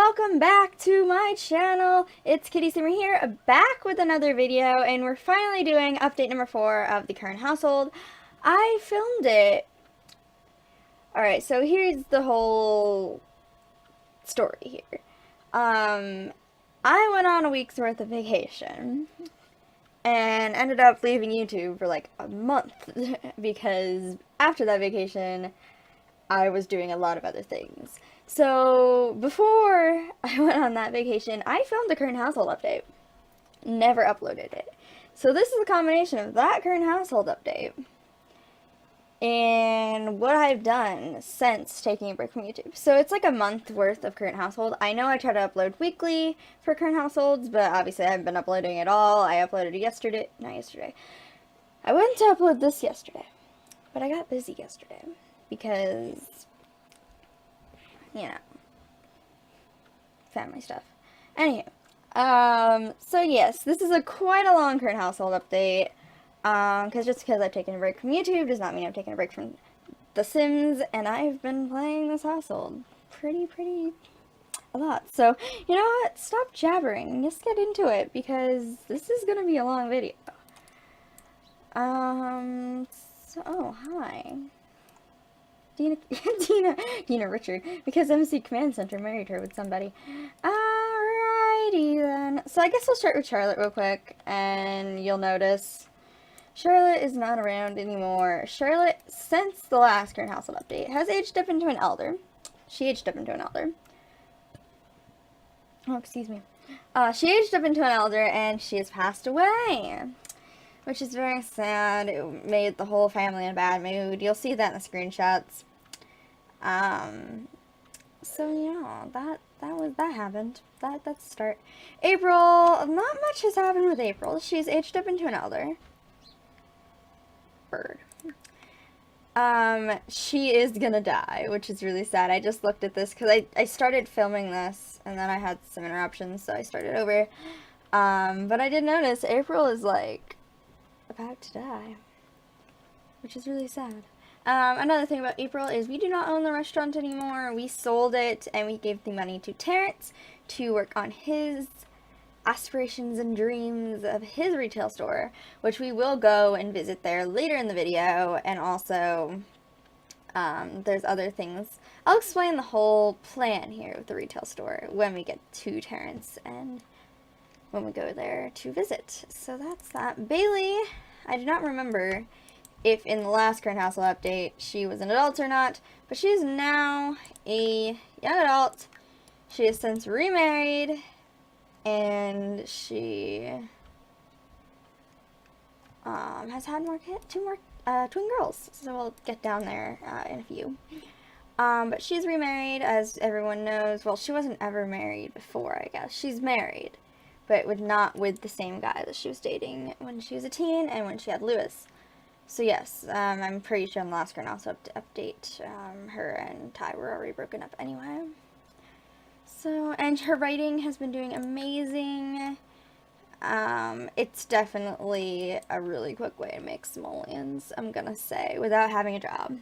welcome back to my channel. It's Kitty Simmer here, back with another video, and we're finally doing update number 4 of the current household. I filmed it. Alright, so here's the whole story here. I went on a week's worth of vacation and ended up leaving YouTube for like a month because after that vacation I was doing a lot of other things. So before I went on that vacation, I filmed the current household update. Never uploaded it. So this is a combination of that current household update and what I've done since taking a break from YouTube. So it's like a month worth of current household. I know I try to upload weekly for current households, but obviously I haven't been uploading at all. I uploaded yesterday. Not yesterday. I went to upload this yesterday, but I got busy yesterday because, you know, family stuff. Anywho, so yes, this is quite a long current household update, just because I've taken a break from YouTube does not mean I've taken a break from The Sims, and I've been playing this household pretty a lot. So, you know what, stop jabbering, just get into it, because this is gonna be a long video. Oh, hi. Dina Richard, because MC Command Center married her with somebody. Alrighty then. So I guess we'll start with Charlotte real quick, and you'll notice Charlotte is not around anymore. Charlotte, since the last current household update, has aged up into an elder. She aged up into an elder. Oh, excuse me. She aged up into an elder, and she has passed away, which is very sad. It made the whole family in a bad mood. You'll see that in the screenshots. So yeah, that happened. That's the start. April, not much has happened with April. She's aged up into an elder. Bird. She is gonna die, which is really sad. I just looked at this because I started filming this and then I had some interruptions, so I started over. But I did notice April is like about to die, which is really sad. Another thing about April is we do not own the restaurant anymore. We sold it and we gave the money to Terrence to work on his aspirations and dreams of his retail store, which we will go and visit there later in the video. And also, there's other things. I'll explain the whole plan here with the retail store when we get to Terrence and when we go there to visit. So that's that. Bailey, I do not remember if in the last current household update she was an adult or not, but she is now a young adult. She has since remarried, and she has had two more twin girls, so we'll get down there in a few. But she's remarried, as everyone knows. Well, she wasn't ever married before, I guess. She's married, but not with the same guy that she was dating when she was a teen and when she had Lewis. So yes, I'm pretty sure in the last current household update, her and Ty were already broken up anyway. So, and her writing has been doing amazing. It's definitely a really quick way to make simoleons, I'm gonna say, without having a job.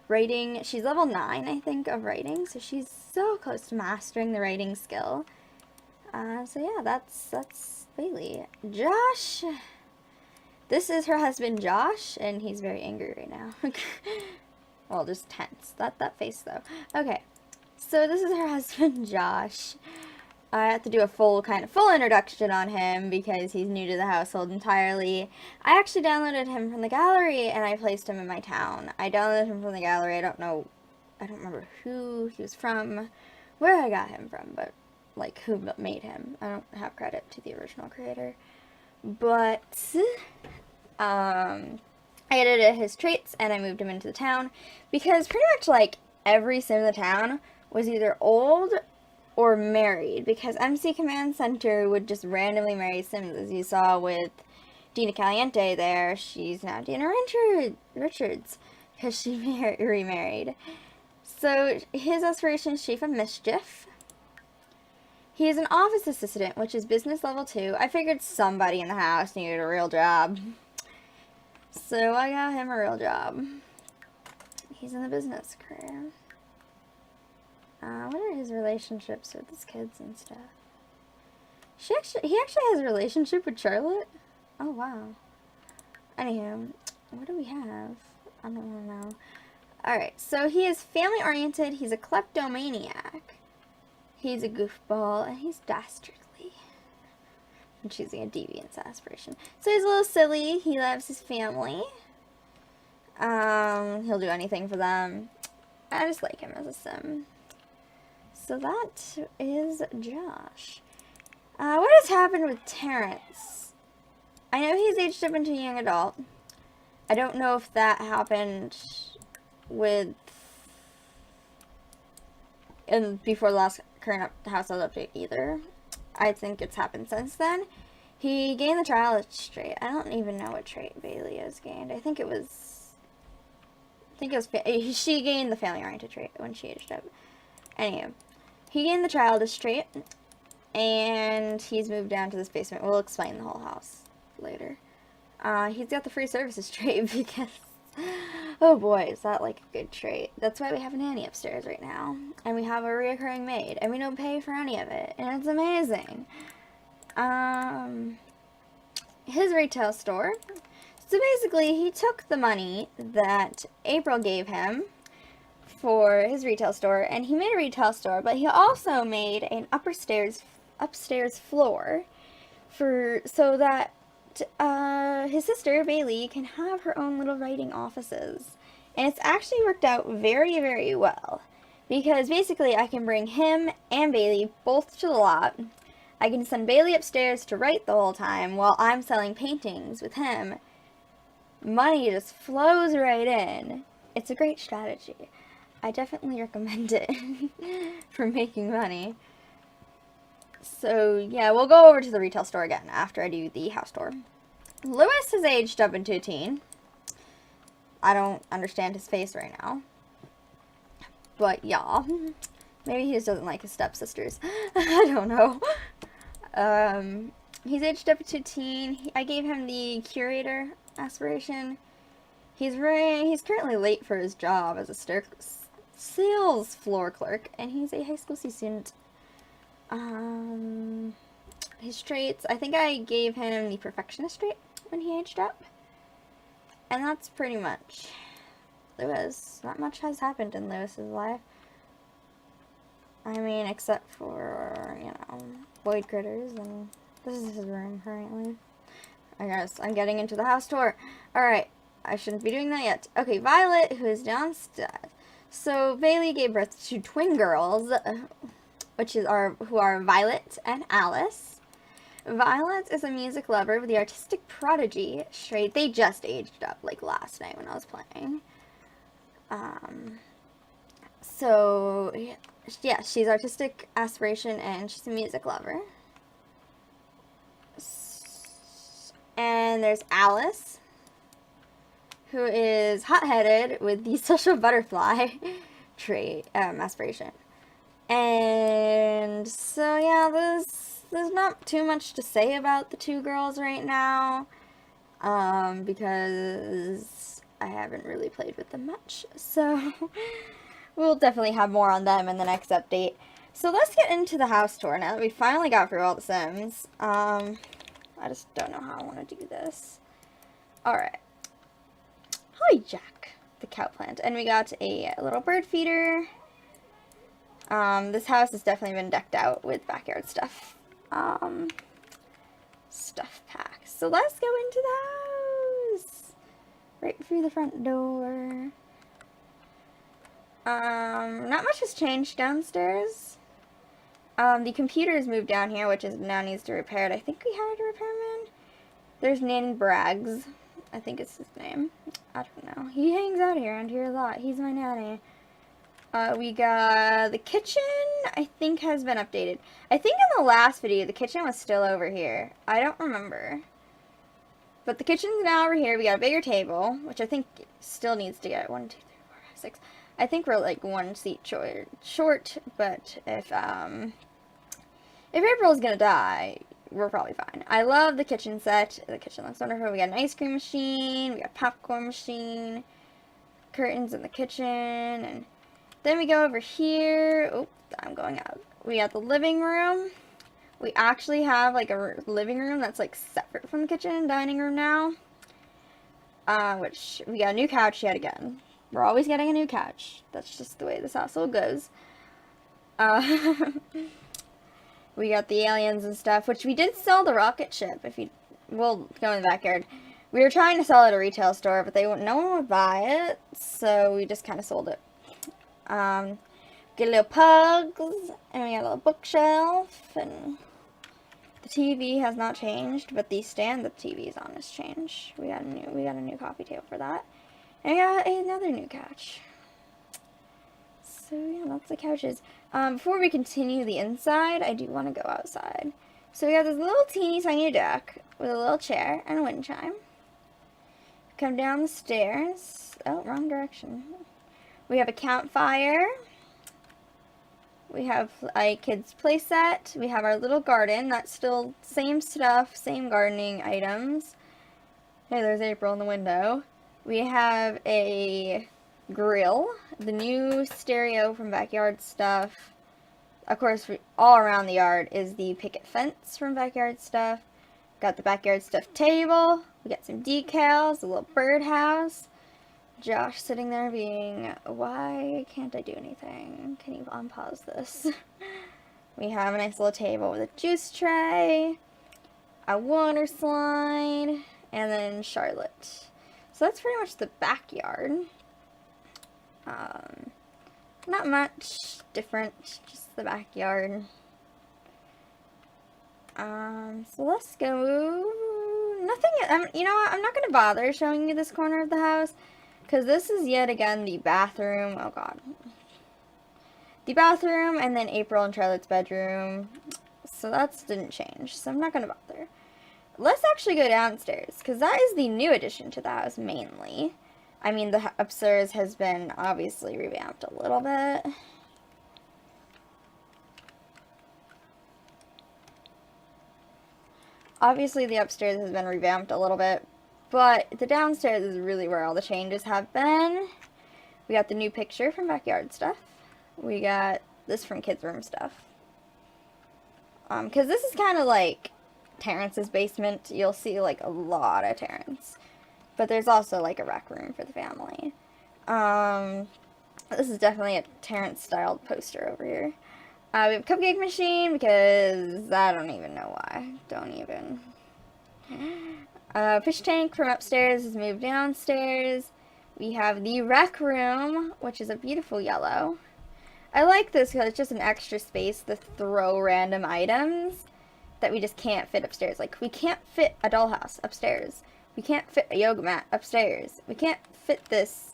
Writing, she's level 9, I think, of writing, so she's so close to mastering the writing skill. So yeah, that's Bailey. Josh, this is her husband, Josh, and he's very angry right now. Well, just tense. That face, though. Okay, so this is her husband, Josh. I have to do a full introduction on him because he's new to the household entirely. I actually downloaded him from the gallery and I placed him in my town. I downloaded him from the gallery. I don't remember who he was from, where I got him from, but like who made him. I don't have credit to the original creator. But I edited his traits and I moved him into the town because pretty much like every sim in the town was either old or married, because MC Command Center would just randomly marry sims, as you saw with Dina Caliente there. She's now Dina Richards because she remarried. So his aspiration is Chief of Mischief. He is an office assistant, which is business level 2. I figured somebody in the house needed a real job, so I got him a real job. He's in the business career. What are his relationships with his kids and stuff? He actually has a relationship with Charlotte? Oh, wow. Anywho, what do we have? I don't want to know. Alright, so he is family-oriented. He's a kleptomaniac. He's a goofball, and he's dastardly. I'm choosing a deviance aspiration. So he's a little silly. He loves his family. He'll do anything for them. I just like him as a sim. So that is Josh. What has happened with Terrence? I know he's aged up into a young adult. I don't know if that happened before the last current household update either. I think it's happened since then. He gained the childish trait. I don't even know what trait Bailey has gained. She gained the family-oriented trait when she aged up. Anyway, he gained the childish trait, and he's moved down to this basement. We'll explain the whole house later. He's got the free services trait because, oh boy, is that like a good trait. That's why we have a nanny upstairs right now, and we have a reoccurring maid, and we don't pay for any of it, and it's amazing. His retail store. So basically, he took the money that April gave him for his retail store, and he made a retail store, but he also made an upstairs floor so that his sister Bailey can have her own little writing offices. And it's actually worked out very, very well, because basically I can bring him and Bailey both to the lot. I can send Bailey upstairs to write the whole time while I'm selling paintings with him. Money just flows right in. It's a great strategy. I definitely recommend it for making money. So yeah, we'll go over to the retail store again after I do the house tour. Lewis has aged up into a teen. I don't understand his face right now. But yeah, maybe he just doesn't like his stepsisters. I don't know. He's aged up to a teen. I gave him the curator aspiration. He's currently late for his job as a sales floor clerk, and he's a high school C student. His traits, I think I gave him the perfectionist trait when he aged up, and that's pretty much Lewis. Not much has happened in Lewis's life. I mean, except for, you know, void critters, and this is his room currently. I guess I'm getting into the house tour. Alright, I shouldn't be doing that yet. Okay, Violet, who is downstairs. So, Bailey gave birth to twin girls, who are Violet and Alice. Violet is a music lover with the artistic prodigy trait. They just aged up, like, last night when I was playing. So, yeah, she's artistic aspiration, and she's a music lover. And there's Alice, who is hot-headed with the social butterfly trait, aspiration. And so, yeah, there's not too much to say about the two girls right now, because I haven't really played with them much. So, we'll definitely have more on them in the next update. So let's get into the house tour now that we finally got through all the Sims. I just don't know how I want to do this. Alright. Hi, Jack, the cow plant. And we got a little bird feeder. This house has definitely been decked out with backyard stuff. Stuff packs. So let's go into the house. Right through the front door. Not much has changed downstairs. The computer's moved down here, which now needs to be repaired. I think we hired a repairman. There's Nanny Braggs. I think it's his name. I don't know. He hangs out around here a lot. He's my nanny. We got the kitchen, I think, has been updated. I think in the last video, the kitchen was still over here. I don't remember. But the kitchen's now over here. We got a bigger table, which I think still needs to get 1, 2, 3, 4, 5, 6. I think we're like 1 seat short, but if April's gonna die, we're probably fine. I love the kitchen set. The kitchen looks wonderful. We got an ice cream machine, we got a popcorn machine, curtains in the kitchen, and Then we go over here. Oh, I'm going out. We got the living room. We actually have like a living room that's like separate from the kitchen and dining room now. Which we got a new couch yet again. We're always getting a new couch. That's just the way this household goes. We got the aliens and stuff, which we did sell the rocket ship. We'll go in the backyard. We were trying to sell it at a retail store, but no one would buy it, so we just kind of sold it. Get little pugs, and we got a little bookshelf, and the TV has not changed, but the stand that the TV is on has changed. We got a new coffee table for that, and we got another new couch. So yeah, that's the couches. Before we continue the inside, I do want to go outside. So we got this little teeny tiny deck with a little chair and a wind chime. Come down the stairs. Oh, wrong direction. We have a campfire. We have a kid's play set. We have our little garden. That's still same stuff, same gardening items. Hey, there's April in the window. We have a grill. The new stereo from Backyard Stuff. Of course, all around the yard is the picket fence from Backyard Stuff. Got the Backyard Stuff table. We got some decals, a little birdhouse. Josh sitting there being, why can't I do anything? Can you unpause this? We have a nice little table with a juice tray, a water slide, and then Charlotte. So that's pretty much the backyard. Not much different, just the backyard. So let's go. Nothing, you know what, I'm not going to bother showing you this corner of the house, because this is yet again the bathroom. Oh god. The bathroom, and then April and Charlotte's bedroom. So that didn't change, so I'm not going to bother. Let's actually go downstairs, because that is the new addition to the house, mainly. I mean, the upstairs has been obviously revamped a little bit. Obviously, the upstairs has been revamped a little bit, but the downstairs is really where all the changes have been. We got the new picture from Backyard Stuff. We got this from Kids Room Stuff. Because this is kind of like Terrence's basement. You'll see, like, a lot of Terrence. But there's also, like, a rec room for the family. This is definitely a Terrence-styled poster over here. We have a cupcake machine because I don't even know why. Don't even. Fish tank from upstairs is moved downstairs. We have the rec room, which is a beautiful yellow. I like this because it's just an extra space to throw random items that we just can't fit upstairs. Like, we can't fit a dollhouse upstairs. We can't fit a yoga mat upstairs. We can't fit this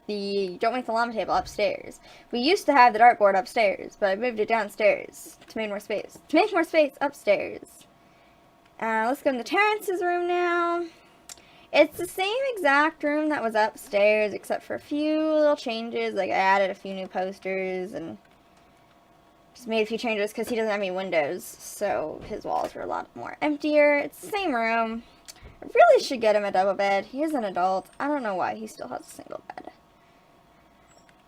the Don't Make the Llama table upstairs. We used to have the dartboard upstairs, but I moved it downstairs to make more space. To make more space upstairs. Let's go into Terrence's room now. It's the same exact room that was upstairs, except for a few little changes. Like, I added a few new posters and just made a few changes because he doesn't have any windows, so his walls were a lot more emptier. It's the same room. I really should get him a double bed. He is an adult. I don't know why he still has a single bed.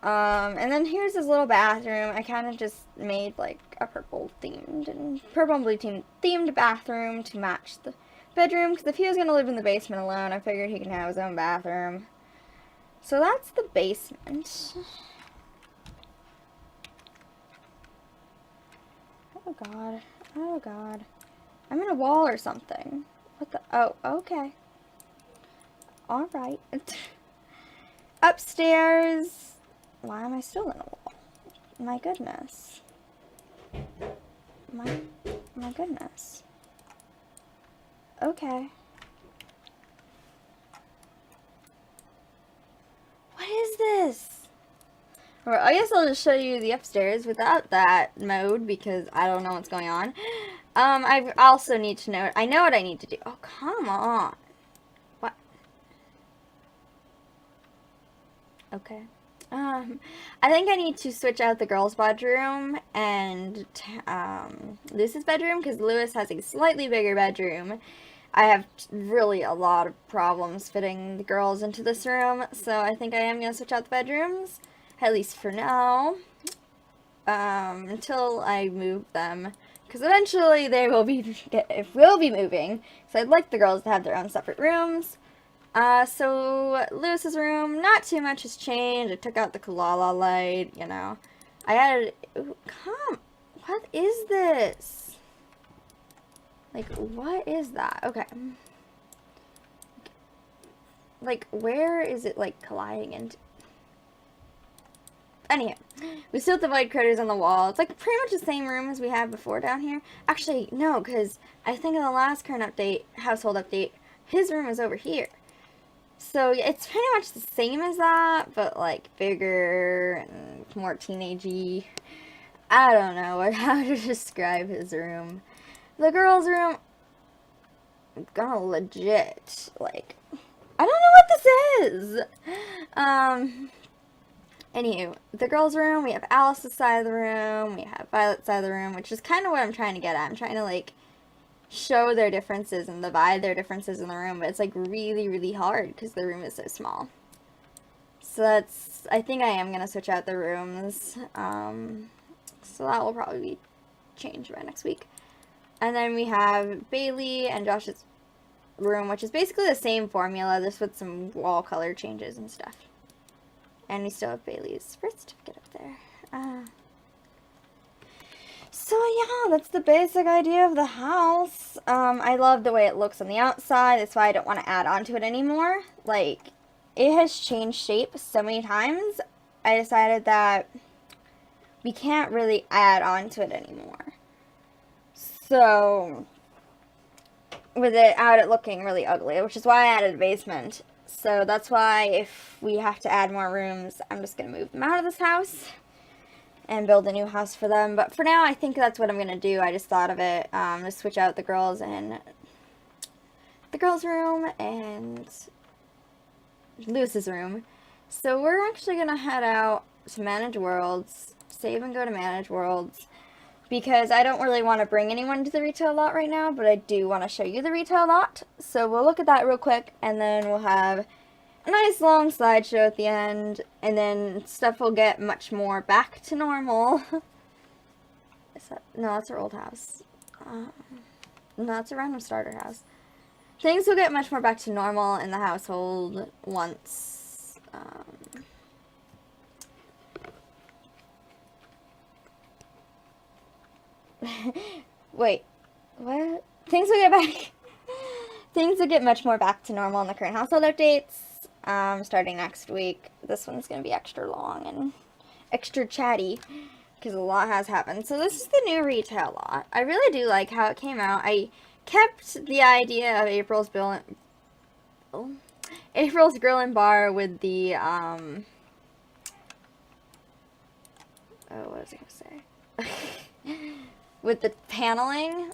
And then here's his little bathroom. I kind of just made like a purple and blue themed bathroom to match the bedroom, because if he was going to live in the basement alone, I figured he can have his own bathroom. So that's the basement. Oh god. Oh god. I'm in a wall or something. What the? Oh, okay. Alright. Upstairs. Why am I still in a wall? My goodness. My goodness. Okay. What is this? Well, I guess I'll just show you the upstairs without that mode, because I don't know what's going on. I also need to know, I know what I need to do. Oh, come on. What? Okay. I think I need to switch out the girls' bedroom and, Lewis's bedroom, because Lewis has a slightly bigger bedroom. I have really a lot of problems fitting the girls into this room, so I think I am going to switch out the bedrooms. at least for now, until I move them, because eventually they will be, will be moving, so I'd like the girls to have their own separate rooms. So Lewis's room, not too much has changed. I took out the Kalala light, you know. I added, ooh, what is this? Like, what is that? Okay. Like, where is it, like, colliding into? Anyhow, we still have the void critters on the wall. It's, like, pretty much the same room as we had before down here. Actually, no, because I think in the last current update, household update, his room is over here. So, it's pretty much the same as that, but, like, bigger and more teenagey. I don't know how to describe his room. The girls' room, I'm gonna legit, like, I don't know what this is. Anywho, the girls' room, we have Alice's side of the room, we have Violet's side of the room, which is kind of what I'm trying to get at. I'm trying to, like, show their differences and divide their differences in the room, but it's, like, really, really hard because the room is so small. So that's, I think I am going to switch out the rooms, so that will probably be changed by next week. And then we have Bailey and Josh's room, which is basically the same formula, just with some wall color changes and stuff. And we still have Bailey's birth certificate up there. So yeah, that's the basic idea of the house. I love the way it looks on the outside. That's why I don't want to add on to it anymore. Like, it has changed shape so many times. I decided that we can't really add on to it anymore. So, without it looking really ugly, which is why I added a basement. So that's why if we have to add more rooms, I'm just going to move them out of this house and build a new house for them. But for now, I think that's what I'm going to do. I just thought of it, to switch out the girls in the girls' room and Lewis's room. So we're actually going to head out to Manage Worlds, save and go to Manage Worlds, because I don't really want to bring anyone to the retail lot right now, but I do want to show you the retail lot. So we'll look at that real quick, and then we'll have a nice long slideshow at the end, and then stuff will get much more back to normal. No, that's our old house. No, that's a random starter house. Things will get much more back to normal in the household once, wait, what? Things will get much more back to normal in the current household updates, starting next week. This one's gonna be extra long and extra chatty, because a lot has happened. So this is the new retail lot. I really do like how it came out. I kept the idea of April's Grill and Bar with the, oh, what was I gonna say? With the paneling,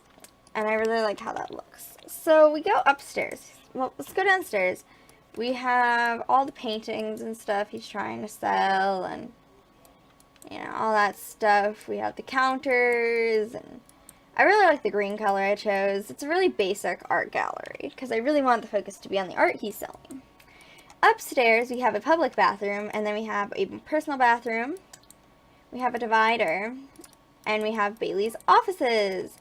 and I really like how that looks. So we go upstairs. Well, let's go downstairs. We have all the paintings and stuff he's trying to sell, and, you know, all that stuff. We have the counters, and I really like the green color I chose. It's a really basic art gallery, because I really want the focus to be on the art he's selling. Upstairs, we have a public bathroom, and then we have a personal bathroom. We have a divider, and we have Bailey's offices.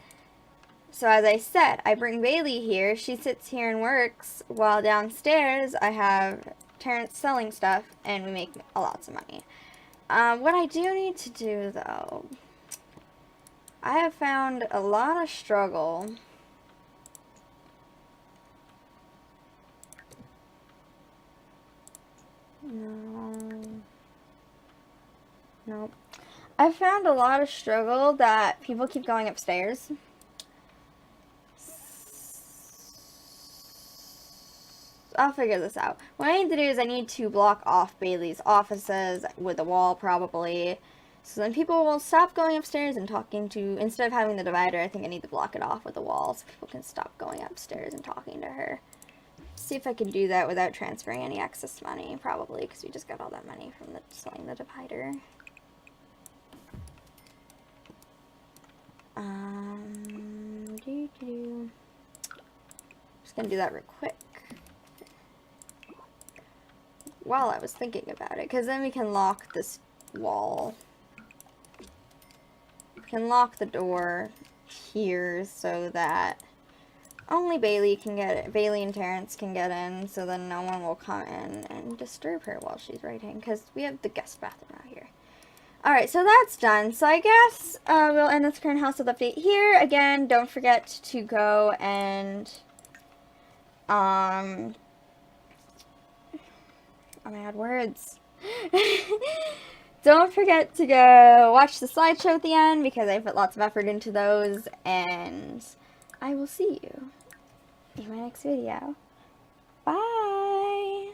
So as I said, I bring Bailey here. She sits here and works, while downstairs I have Terrence selling stuff, and we make lots of money. What I do need to do, though, I have found a lot of struggle. Nope. I've found a lot of struggle that people keep going upstairs. I'll figure this out. What I need to do is I need to block off Bailey's offices with a wall, probably. So then people will stop going upstairs and talking to, instead of having the divider, I think I need to block it off with a wall so people can stop going upstairs and talking to her. See if I can do that without transferring any excess money, probably, because we just got all that money from selling the divider. Just gonna do that real quick while I was thinking about it, because then we can lock this wall. We can lock the door here so that only Bailey can get it. Bailey and Terrence can get in, so then no one will come in and disturb her while she's writing, because we have the guest bathroom out here. Alright, so that's done. So I guess we'll end this current household update here. Again, don't forget to go and oh my god, words. Don't forget to go watch the slideshow at the end, because I put lots of effort into those, and I will see you in my next video. Bye!